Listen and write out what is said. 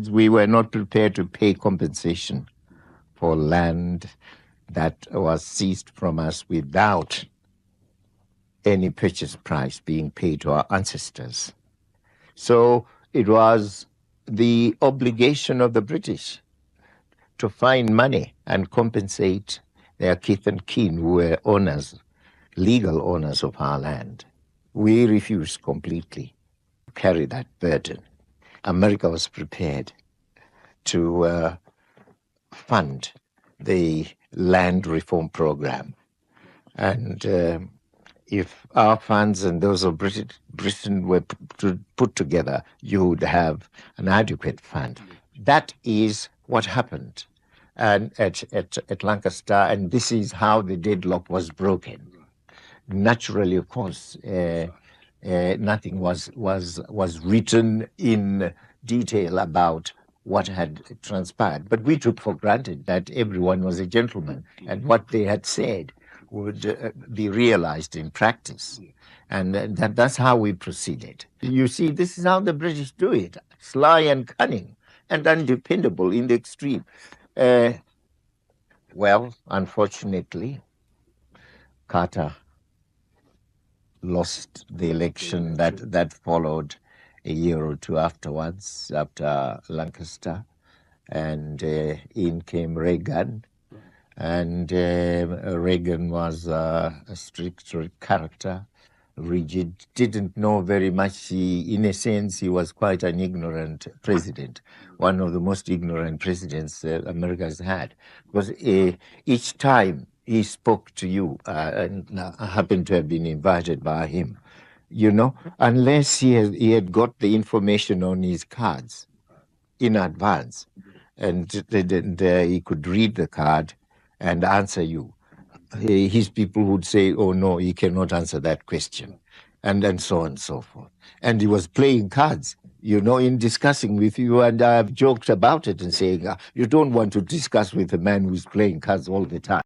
We were not prepared to pay compensation for land that was seized from us without any purchase price being paid to our ancestors. So it was the obligation of the British to find money and compensate their kith and kin who were owners, legal owners of our land. We refused completely to carry that burden. America was prepared to fund the land reform program. And if our funds and those of Britain were put together, you would have an adequate fund. That is what happened and at Lancaster, and this is how the deadlock was broken. Naturally, of course, nothing was written in detail about what had transpired, but we took for granted that everyone was a gentleman and what they had said would be realized in practice. And that's how we proceeded. You see, this is how the British do it, sly and cunning and undependable in the extreme. Well, unfortunately, Carter lost the election that followed a year or two afterwards, after Lancaster, and in came Reagan. And Reagan was a strict character, rigid, didn't know very much. In a sense, he was quite an ignorant president, one of the most ignorant presidents America has had. Because each time he spoke to you, and I happened to have been invited by him, you know, unless he had got the information on his cards in advance, and he could read the card and answer you. His people would say, oh no, he cannot answer that question, and so on and so forth. And he was playing cards, you know, in discussing with you, and I've joked about it and saying, you don't want to discuss with a man who's playing cards all the time.